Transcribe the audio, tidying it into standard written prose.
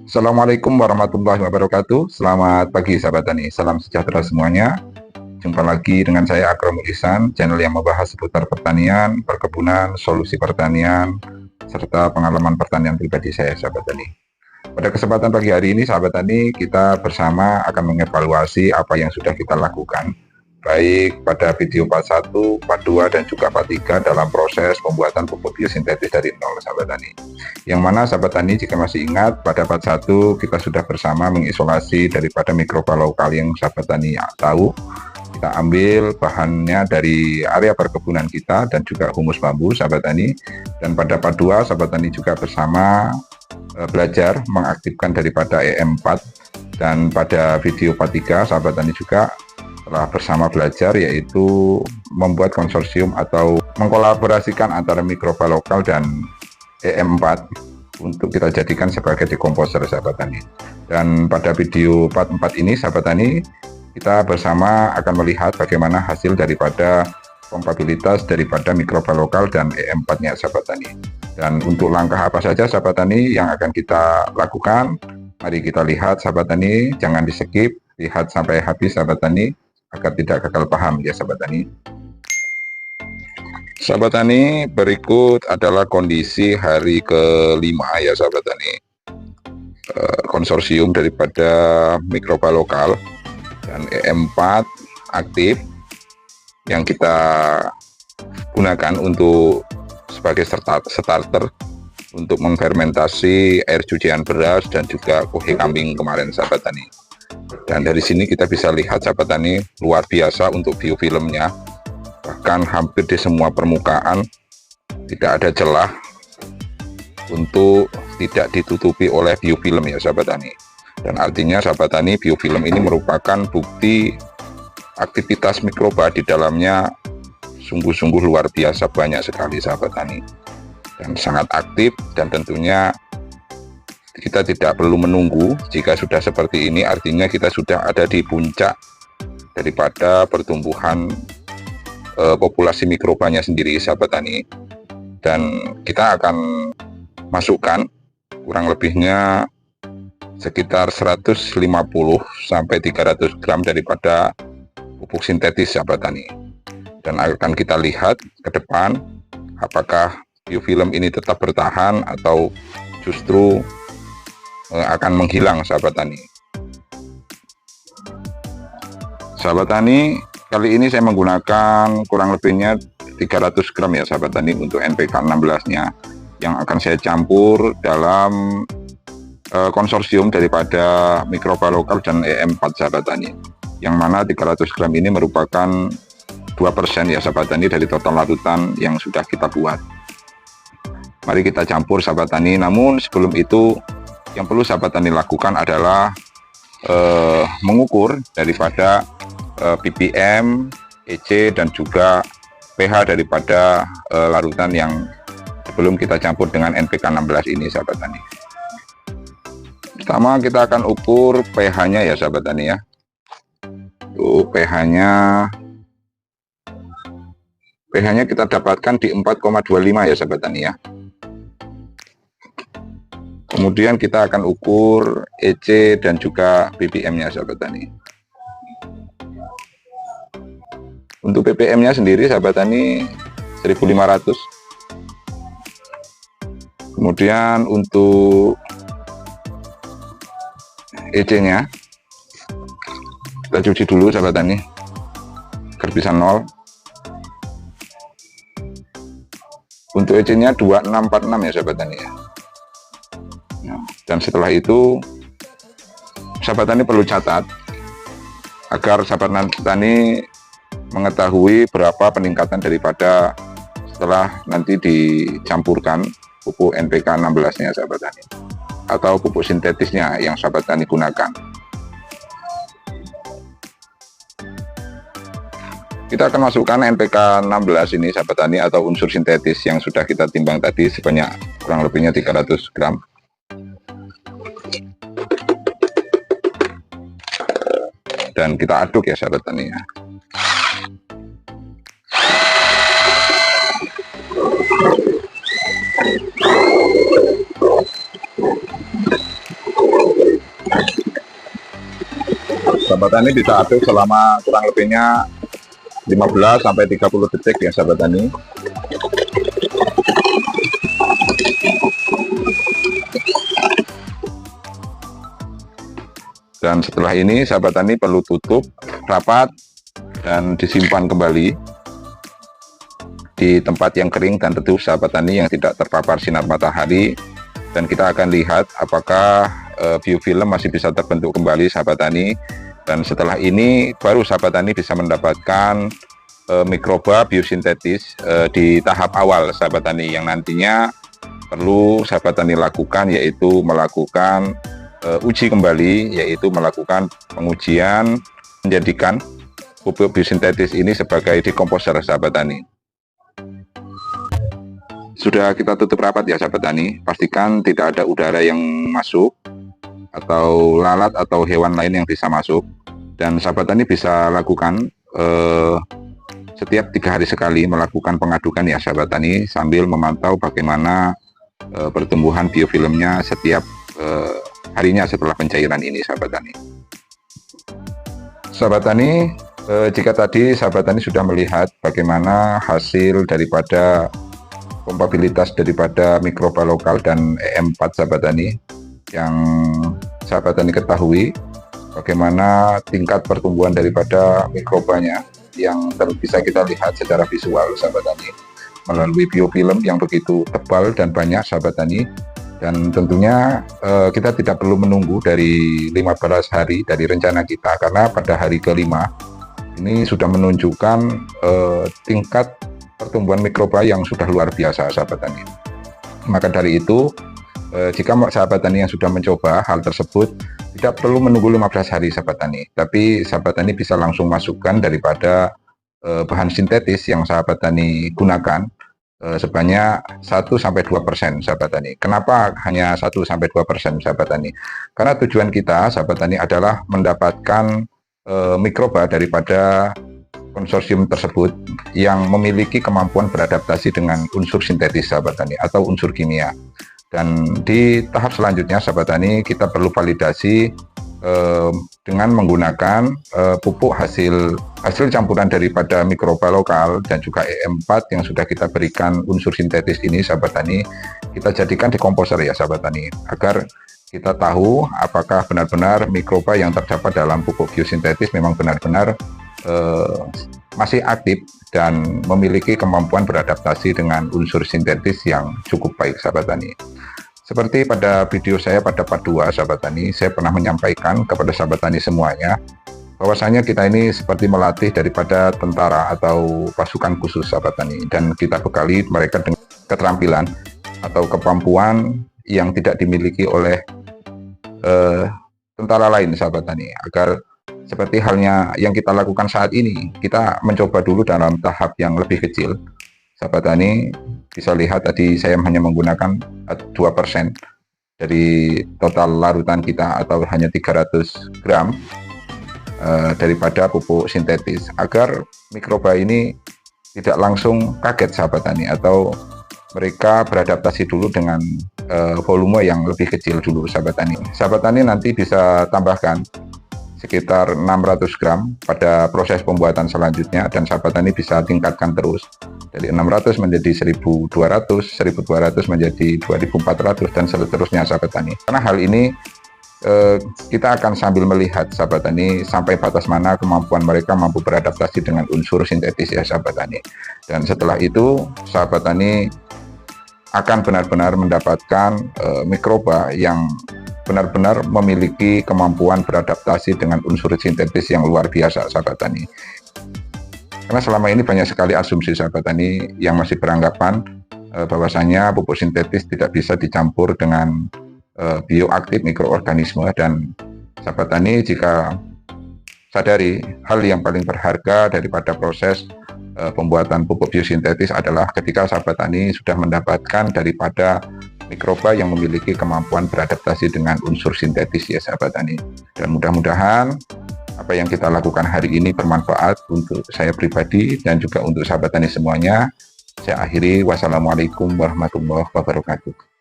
Assalamualaikum warahmatullahi wabarakatuh. Selamat pagi sahabat tani. Salam sejahtera semuanya. Jumpa lagi dengan saya Akramul Ihsan, channel yang membahas seputar pertanian, perkebunan, solusi pertanian, serta pengalaman pertanian pribadi saya sahabat tani. Pada kesempatan pagi hari ini sahabat tani, kita bersama akan mengevaluasi apa yang sudah kita lakukan baik pada video part 1, part 2, dan juga part 3 dalam proses pembuatan pupuk biosintetis dari nol sahabat tani. Yang mana sahabat tani jika masih ingat pada part 1 kita sudah bersama mengisolasi daripada mikroba lokal yang sahabat tani tahu. Kita ambil bahannya dari area perkebunan kita dan juga humus bambu sahabat tani. Dan pada part 2 sahabat tani juga bersama belajar mengaktifkan daripada EM4. Dan pada video part 3 sahabat tani juga telah bersama belajar yaitu membuat konsorsium atau mengkolaborasikan antara mikroba lokal dan EM4 untuk kita jadikan sebagai dekomposer sahabat tani. Dan pada video part 4 ini sahabat tani, kita bersama akan melihat bagaimana hasil daripada kompatibilitas daripada mikroba lokal dan EM4-nya sahabat tani. Dan untuk langkah apa saja sahabat tani yang akan kita lakukan, mari kita lihat sahabat tani, jangan di skip, lihat sampai habis sahabat tani agar tidak gagal paham ya sahabat tani. Sahabat tani, berikut adalah kondisi hari kelima ya sahabat tani. Konsorsium daripada mikroba lokal dan EM4 aktif yang kita gunakan untuk sebagai starter untuk mengfermentasi air cucian beras dan juga kohe kambing kemarin sahabat tani. Dan dari sini kita bisa lihat sahabat tani luar biasa untuk biofilmnya, bahkan hampir di semua permukaan tidak ada celah untuk tidak ditutupi oleh biofilm ya sahabat tani. Dan artinya sahabat tani, biofilm ini merupakan bukti aktivitas mikroba di dalamnya sungguh-sungguh luar biasa banyak sekali sahabat tani, dan sangat aktif. Dan tentunya kita tidak perlu menunggu. Jika sudah seperti ini artinya kita sudah ada di puncak daripada pertumbuhan populasi mikrobanya sendiri sahabat tani. Dan kita akan masukkan kurang lebihnya sekitar 150 sampai 300 gram daripada pupuk sintetis sahabat tani. Dan akan kita lihat ke depan apakah biofilm ini tetap bertahan atau justru akan menghilang sahabat tani. Sahabat tani, kali ini saya menggunakan kurang lebihnya 300 gram ya sahabat tani untuk NPK 16 nya yang akan saya campur dalam konsorsium daripada mikroba lokal dan EM4 sahabat tani, yang mana 300 gram ini merupakan 2% ya sahabat tani dari total larutan yang sudah kita buat. Mari kita campur sahabat tani. Namun sebelum itu yang perlu sahabat tani lakukan adalah mengukur daripada ppm, EC, dan juga pH daripada larutan yang sebelum kita campur dengan NPK 16 ini sahabat tani. Pertama kita akan ukur pH-nya ya sahabat tani ya. Tuh pH-nya kita dapatkan di 4,25 ya sahabat tani ya. Kemudian kita akan ukur EC dan juga ppm-nya sahabat tani. Untuk ppm-nya sendiri sahabat tani 1500. Kemudian untuk EC-nya kita cuci dulu sahabat tani agar bisa 0. Untuk EC-nya 2646 ya sahabat tani ya. Dan setelah itu sahabat tani perlu catat agar sahabat tani mengetahui berapa peningkatan daripada setelah nanti dicampurkan pupuk NPK 16 nya sahabat tani atau pupuk sintetisnya yang sahabat tani gunakan. Kita akan masukkan NPK 16 ini sahabat tani atau unsur sintetis yang sudah kita timbang tadi sebanyak kurang lebihnya 300 gram. Dan kita aduk ya sahabat tani ya. sahabat tani bisa aduk selama kurang lebihnya 15 sampai 30 detik ya sahabat tani. Dan setelah ini sahabat tani perlu tutup rapat dan disimpan kembali di tempat yang kering dan teduh sahabat tani yang tidak terpapar sinar matahari. Dan kita akan lihat apakah biofilm masih bisa terbentuk kembali sahabat tani. Dan setelah ini baru sahabat tani bisa mendapatkan mikroba biosintetis di tahap awal sahabat tani, yang nantinya perlu sahabat tani lakukan, yaitu melakukan uji kembali, yaitu melakukan pengujian menjadikan pupuk biosintetis ini sebagai dekomposer sahabat tani. Sudah kita tutup rapat ya sahabat tani, pastikan tidak ada udara yang masuk atau lalat atau hewan lain yang bisa masuk. Dan sahabat tani bisa lakukan setiap 3 hari sekali melakukan pengadukan ya sahabat tani, sambil memantau bagaimana pertumbuhan biofilmnya setiap harinya setelah pencairan ini sahabat tani. Sahabat tani, jika tadi sahabat tani sudah melihat bagaimana hasil daripada kompabilitas daripada mikroba lokal dan EM4 sahabat tani, yang sahabat tani ketahui bagaimana tingkat pertumbuhan daripada mikrobanya yang bisa kita lihat secara visual sahabat tani melalui biofilm yang begitu tebal dan banyak sahabat tani. Dan tentunya kita tidak perlu menunggu dari 15 hari dari rencana kita, karena pada hari kelima ini sudah menunjukkan tingkat pertumbuhan mikroba yang sudah luar biasa sahabat tani. Maka dari itu, jika sahabat tani yang sudah mencoba hal tersebut, tidak perlu menunggu 15 hari sahabat tani, tapi sahabat tani bisa langsung masukkan daripada bahan sintetis yang sahabat tani gunakan sebanyak 1-2% sahabat tani. Kenapa hanya 1-2% sahabat tani? Karena tujuan kita sahabat tani adalah mendapatkan mikroba daripada konsorsium tersebut yang memiliki kemampuan beradaptasi dengan unsur sintetis sahabat tani atau unsur kimia. Dan di tahap selanjutnya sahabat tani kita perlu validasi dengan menggunakan pupuk hasil campuran daripada mikroba lokal dan juga EM4 yang sudah kita berikan unsur sintetis ini sahabat tani, kita jadikan dekomposer ya sahabat tani, agar kita tahu apakah benar-benar mikroba yang terdapat dalam pupuk biosintetis memang benar-benar masih aktif dan memiliki kemampuan beradaptasi dengan unsur sintetis yang cukup baik sahabat tani. Seperti pada video saya pada part 2 sahabat tani, saya pernah menyampaikan kepada sahabat tani semuanya bahwasanya kita ini seperti melatih daripada tentara atau pasukan khusus sahabat tani, dan kita bekali mereka dengan keterampilan atau kemampuan yang tidak dimiliki oleh tentara lain sahabat tani, agar seperti halnya yang kita lakukan saat ini, kita mencoba dulu dalam tahap yang lebih kecil sahabat tani. Bisa lihat tadi saya hanya menggunakan 2% dari total larutan kita atau hanya 300 gram daripada pupuk sintetis, agar mikroba ini tidak langsung kaget sahabat tani, atau mereka beradaptasi dulu dengan volume yang lebih kecil dulu sahabat tani. Sahabat tani nanti bisa tambahkan sekitar 600 gram pada proses pembuatan selanjutnya, dan sahabat tani bisa tingkatkan terus dari 600 menjadi 1200, 1200 menjadi 2400 dan seterusnya sahabat tani. Karena hal ini kita akan sambil melihat sahabat tani sampai batas mana kemampuan mereka mampu beradaptasi dengan unsur sintetis ya sahabat tani. Dan setelah itu sahabat tani akan benar-benar mendapatkan mikroba yang benar-benar memiliki kemampuan beradaptasi dengan unsur sintetis yang luar biasa sahabat tani. Karena selama ini banyak sekali asumsi sahabat tani yang masih beranggapan bahwasanya pupuk sintetis tidak bisa dicampur dengan bioaktif mikroorganisme, dan sahabat tani jika sadari hal yang paling berharga daripada proses pembuatan pupuk biosintetis adalah ketika sahabat tani sudah mendapatkan daripada mikroba yang memiliki kemampuan beradaptasi dengan unsur sintetis ya sahabat tani. Dan mudah-mudahan apa yang kita lakukan hari ini bermanfaat untuk saya pribadi dan juga untuk sahabat tani semuanya. Saya akhiri, wassalamualaikum warahmatullahi wabarakatuh.